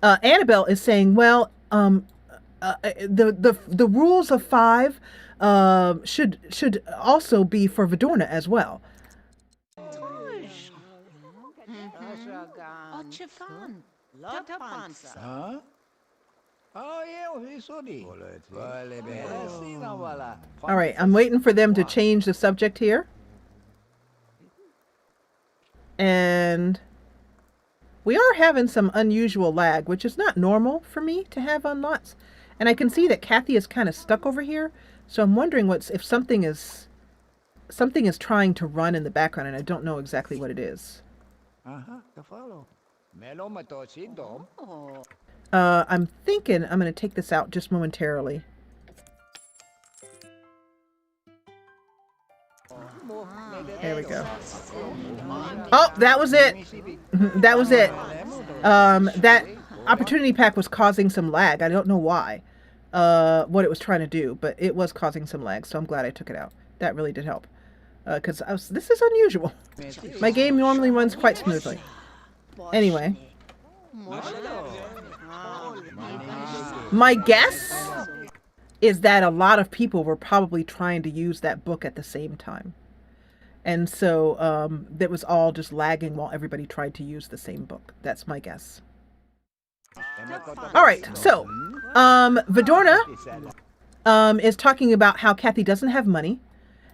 Annabelle is saying, well, the rules of 5 should also be for Vidorna as well. All right, I'm waiting for them to change the subject here. And we are having some unusual lag, which is not normal for me to have on lots. And I can see that Kathy is kind of stuck over here. So I'm wondering if something is trying to run in the background, and I don't know exactly what it is. I'm thinking I'm going to take this out just momentarily. There we go. Oh, that was it. That was it. That opportunity pack was causing some lag. I don't know why, what it was trying to do, but it was causing some lag, so I'm glad I took it out. That really did help. Because this is unusual. My game normally runs quite smoothly. Anyway. My guess is that a lot of people were probably trying to use that book at the same time. And so that was all just lagging while everybody tried to use the same book. That's my guess. All right, so Vidorna is talking about how Kathy doesn't have money.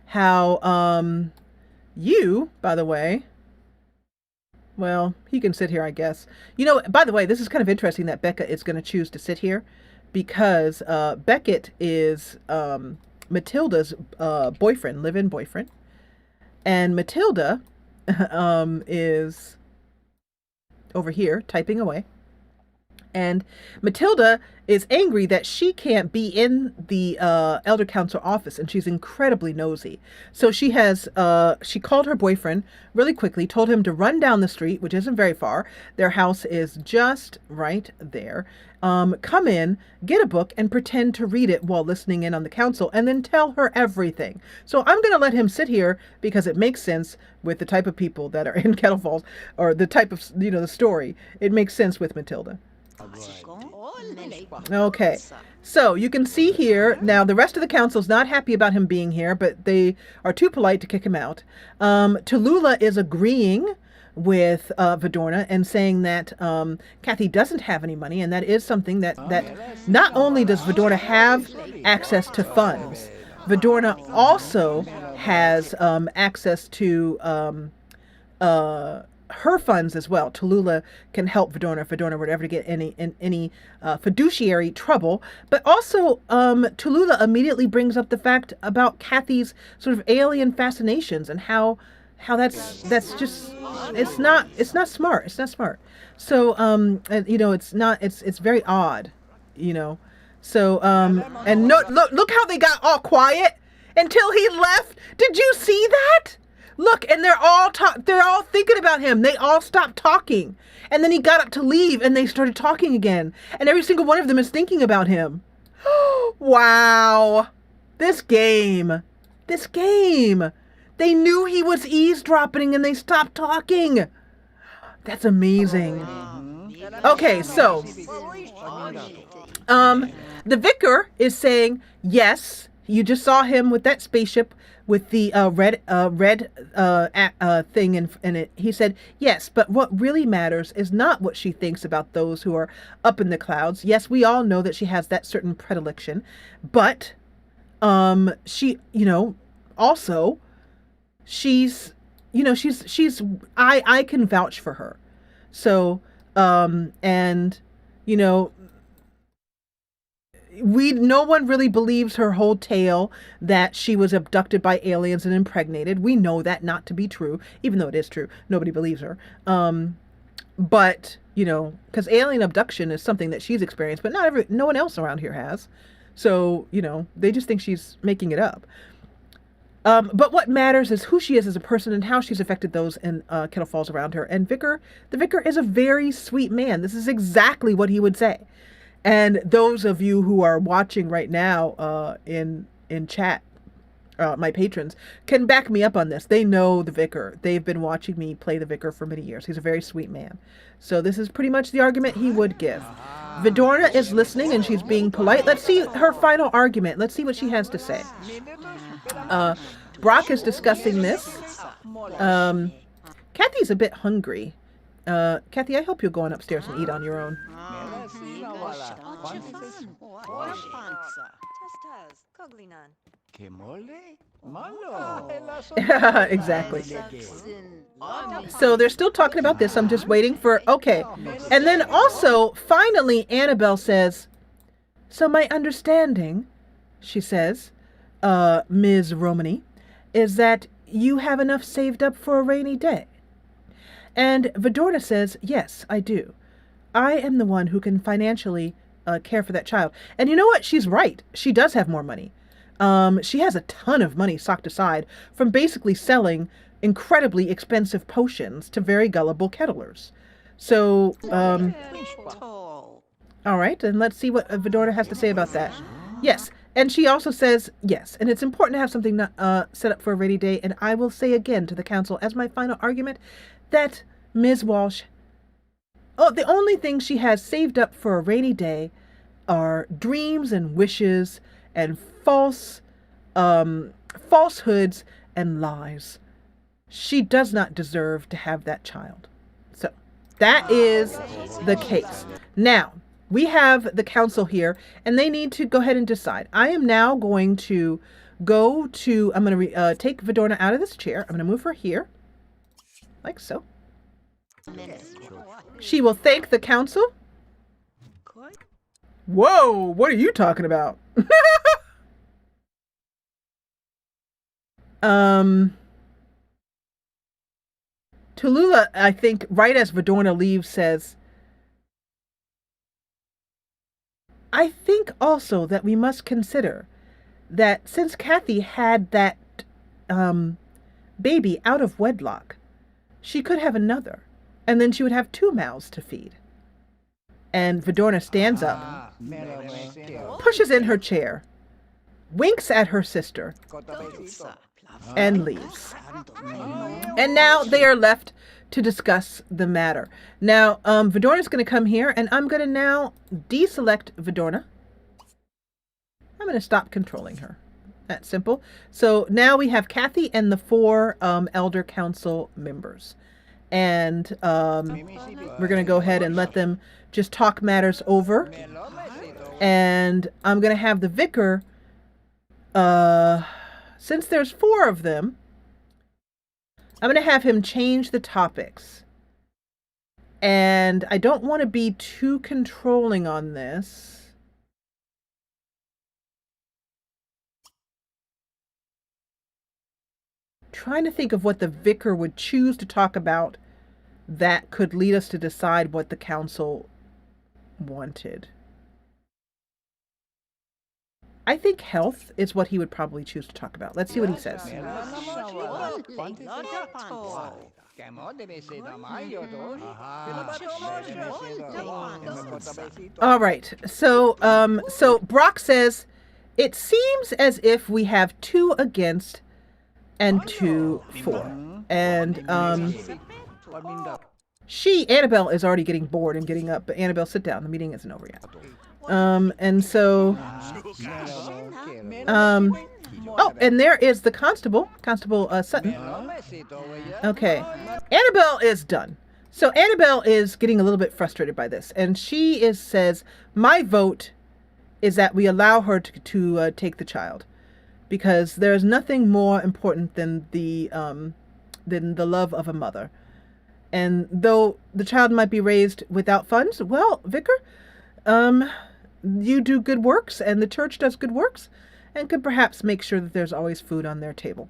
How you, by the way, Well, he can sit here, I guess. You know, by the way, this is kind of interesting that Becca is going to choose to sit here because Beckett is Matilda's boyfriend, live-in boyfriend. And Matilda is over here typing away. And Matilda is angry that she can't be in the elder council office, and she's incredibly nosy. So she called her boyfriend really quickly, told him to run down the street, which isn't very far. Their house is just right there. Come in, get a book, and pretend to read it while listening in on the council, and then tell her everything. So I'm going to let him sit here because it makes sense with the type of people that are in Kettle Falls, or the type of, the story. It makes sense with Matilda. Okay, so you can see here now the rest of the council's not happy about him being here, but they are too polite to kick him out. Tallulah is agreeing with Vidorna and saying that Kathy doesn't have any money, and that is something that not only does Vidorna have access to funds, Vidorna also has access to her funds as well. Tallulah can help Vidorna if Vidorna were to ever get any fiduciary trouble. But also, Tallulah immediately brings up the fact about Kathy's sort of alien fascinations and how that's just it's not smart. It's not smart. So it's very odd, So and no, look how they got all quiet until he left. Did you see that? Look, and they're all thinking about him. They all stopped talking. And then he got up to leave and they started talking again. And every single one of them is thinking about him. Wow. This game. They knew he was eavesdropping and they stopped talking. That's amazing. Okay, so the vicar is saying, yes, you just saw him with that spaceship with the red thing in it. He said, yes, but what really matters is not what she thinks about those who are up in the clouds. Yes, we all know that she has that certain predilection, but she, also she's I can vouch for her. So and no one really believes her whole tale that she was abducted by aliens and impregnated. We know that not to be true, even though it is true. Nobody believes her. But, because alien abduction is something that she's experienced, but no one else around here has. So, they just think she's making it up. But what matters is who she is as a person and how she's affected those in Kettle Falls around her. And the vicar is a very sweet man. This is exactly what he would say. And those of you who are watching right now in chat, my patrons, can back me up on this. They know the vicar. They've been watching me play the vicar for many years. He's a very sweet man. So this is pretty much the argument he would give. Vidorna is listening and she's being polite. Let's see her final argument. Let's see what she has to say. Brock is discussing this. Kathy's a bit hungry. Kathy, I hope you'll go on upstairs and eat on your own. Exactly. So they're still talking about this. I'm just waiting for, okay. And then also, finally, Annabelle says, so my understanding, she says, Ms. Romany, is that you have enough saved up for a rainy day. And Vidorna says, yes, I do. I am the one who can financially care for that child. And you know what? She's right. She does have more money. She has a ton of money socked aside from basically selling incredibly expensive potions to very gullible kettlers. So, all right, and let's see what Vidorna has to say about that. Yes, and she also says, yes, and it's important to have something set up for a rainy day, and I will say again to the council as my final argument that Ms. Walsh, the only thing she has saved up for a rainy day are dreams and wishes and falsehoods and lies. She does not deserve to have that child. So that is the case. Now, we have the council here, and they need to go ahead and decide. I am now going to I'm going to take Vidorna out of this chair. I'm going to move her here, like so. She will thank the council. Whoa, what are you talking about? Tallulah, I think, right as Vidorna leaves, says, I think also that we must consider that since Kathy had that baby out of wedlock, she could have another, and then she would have 2 mouths to feed. And Vidorna stands up, pushes in her chair, winks at her sister, and leaves. And now they are left to discuss the matter. Now, Vidorna's going to come here, and I'm going to now deselect Vidorna. I'm going to stop controlling her. That's simple. So now we have Kathy and the 4 Elder Council members. And we're going to go ahead and let them just talk matters over. And I'm going to have the vicar, since there's 4 of them, I'm going to have him change the topics. And I don't want to be too controlling on this. Trying to think of what the vicar would choose to talk about that could lead us to decide what the council wanted. I think health is what he would probably choose to talk about. Let's see what he says. All right. So Brock says, it seems as if we have 2 against and 2 for. And Annabelle is already getting bored and getting up. But Annabelle, sit down. The meeting isn't over yet. And so, oh, and there is the Constable Sutton. Okay. Annabelle is done. So Annabelle is getting a little bit frustrated by this. And she says, my vote is that we allow her to take the child. Because there is nothing more important than the love of a mother. And though the child might be raised without funds, well, Vicar, you do good works and the church does good works and could perhaps make sure that there's always food on their table.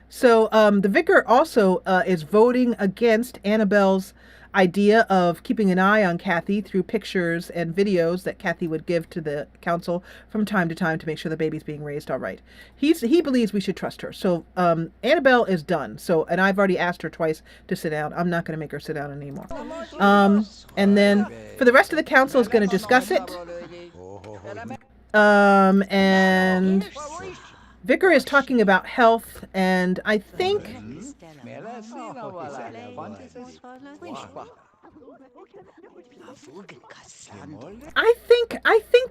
So the vicar also is voting against Annabelle's idea of keeping an eye on Kathy through pictures and videos that Kathy would give to the council from time to time to make sure the baby's being raised all right. He believes we should trust her. So Annabelle is done. So, and I've already asked her twice to sit down. I'm not going to make her sit down anymore. And then for the rest of the council is going to discuss it. And Vicar is talking about health, and I think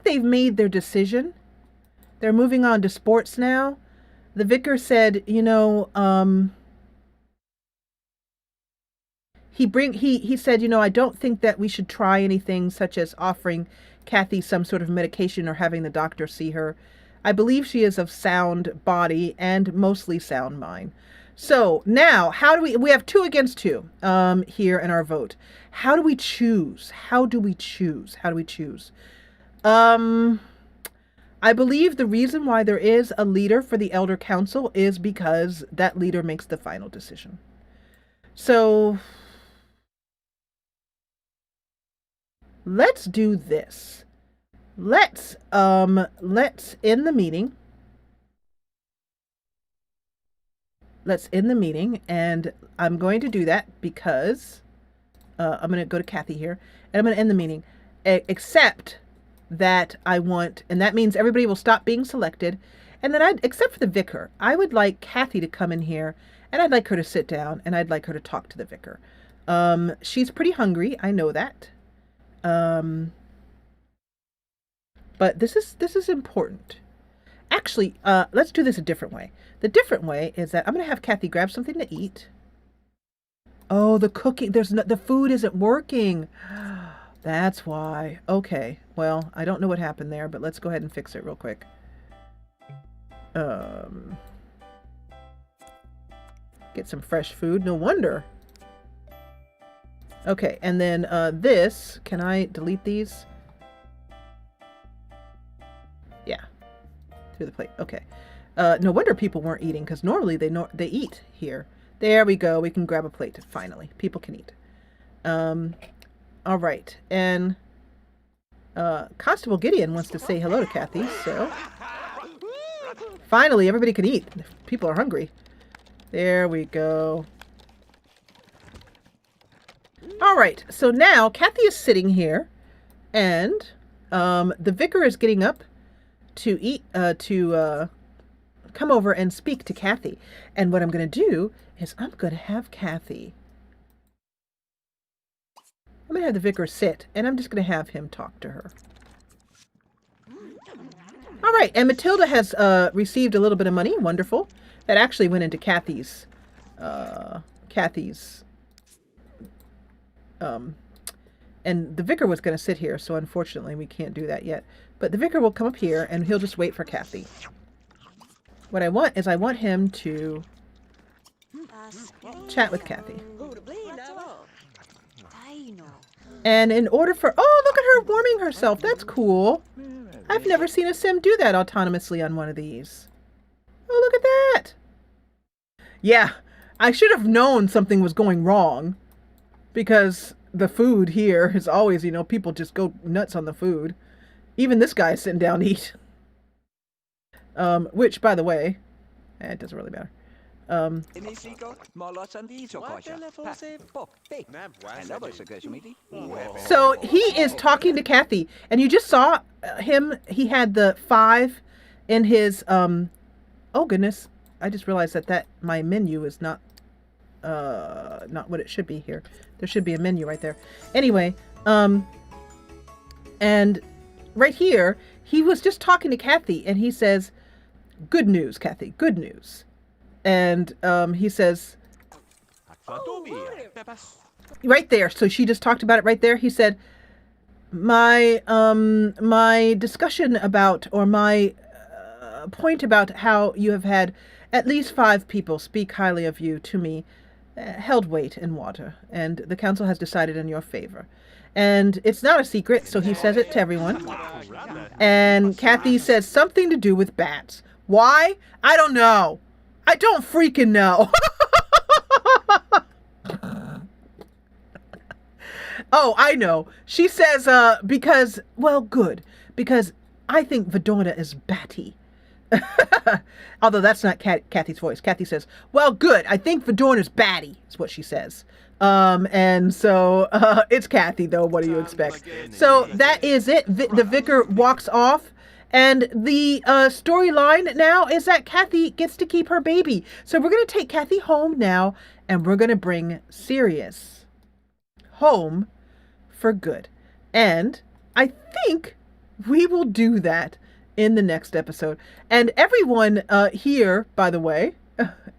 they've made their decision. They're moving on to sports now. The vicar said, he said, I don't think that we should try anything such as offering Kathy some sort of medication or having the doctor see her. I believe she is of sound body and mostly sound mind. So now, how do we have 2 against 2 here in our vote. How do we choose? I believe the reason why there is a leader for the Elder Council is because that leader makes the final decision. So let's do this. Let's end the meeting. Let's end the meeting, and I'm going to do that because I'm going to go to Kathy here, and I'm going to end the meeting, except that I want, and that means everybody will stop being selected, and then except for the vicar, I would like Kathy to come in here, and I'd like her to sit down, and I'd like her to talk to the vicar. She's pretty hungry, I know that. But this is important. Actually, let's do this a different way. The different way is that I'm going to have Kathy grab something to eat. Oh, the cooking, the food isn't working. That's why. Okay, well, I don't know what happened there, but let's go ahead and fix it real quick. Get some fresh food. No wonder. Okay, and then this, can I delete these? Yeah, through the plate. Okay. No wonder people weren't eating, because normally they eat here. There we go. We can grab a plate finally. People can eat. All right, and Constable Gideon wants to say hello to Kathy, so finally everybody can eat. People are hungry. There we go. All right, so now Kathy is sitting here, and the vicar is getting up to eat, come over and speak to Kathy. And what I'm going to do is I'm going to have Kathy. I'm going to have the vicar sit, and I'm just going to have him talk to her. All right, and Matilda has received a little bit of money. Wonderful. That actually went into Kathy's, and the vicar was going to sit here, so unfortunately we can't do that yet. But the vicar will come up here, and he'll just wait for Kathy. What I want is I want him to chat with Kathy. And in order for... Oh, look at her warming herself. That's cool. I've never seen a sim do that autonomously on one of these. Oh, look at that. Yeah, I should have known something was going wrong. Because the food here is always, you know, people just go nuts on the food. Even this guy is sitting down to eat. Which, by the way, it doesn't really matter. So he is talking to Kathy, and you just saw him. He had the 5 in his, oh goodness, I just realized that my menu is not what it should be here. There should be a menu right there. Anyway, and right here, he was just talking to Kathy, and he says, "Good news, Kathy, good news." And he says, right there, so she just talked about it right there. He said, my discussion about, or my point about how you have had at least 5 people speak highly of you to me held weight in water, and the council has decided in your favor. And it's not a secret, so he says it to everyone. And Kathy says something to do with bats. Why? I don't know. I don't freaking know. Oh, I know. She says, because, well, good. Because I think Vidorna is batty. Although that's not Kathy's voice. Kathy says, well, good. I think Vidorna's batty, is what she says. And so it's Kathy, though. What do you expect? So that is it. The vicar walks off. And the storyline now is that Kathy gets to keep her baby. So we're going to take Kathy home now, and we're going to bring Sirius home for good. And I think we will do that in the next episode. And everyone here, by the way,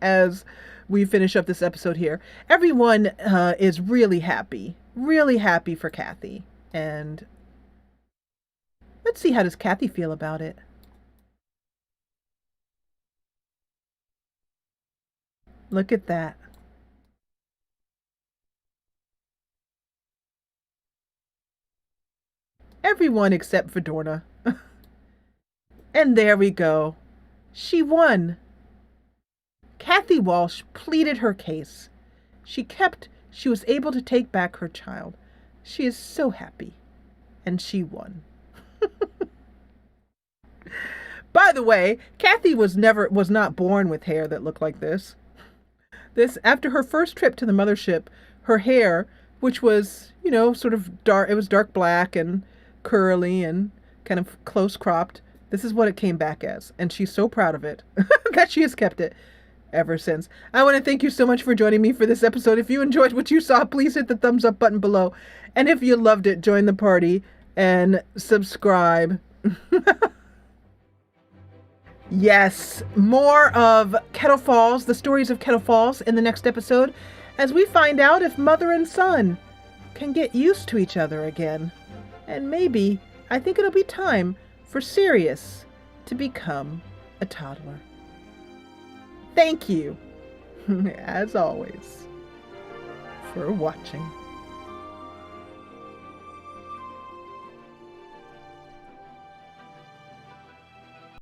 as we finish up this episode here, everyone is really happy for Kathy. And let's see, how does Kathy feel about it? Look at that. Everyone except Vidorna. And there we go. She won. Kathy Walsh pleaded her case. She was able to take back her child. She is so happy. And she won. By the way, Kathy was not born with hair that looked like this. After her first trip to the mothership, her hair, which was, you know, sort of dark, it was dark black and curly and kind of close cropped. This is what it came back as. And she's so proud of it that she has kept it ever since. I want to thank you so much for joining me for this episode. If you enjoyed what you saw, please hit the thumbs up button below. And if you loved it, join the party and subscribe. Yes, more of Kettle Falls, the stories of Kettle Falls in the next episode, as we find out if mother and son can get used to each other again. And maybe, I think it'll be time for Sirius to become a toddler. Thank you, as always, for watching.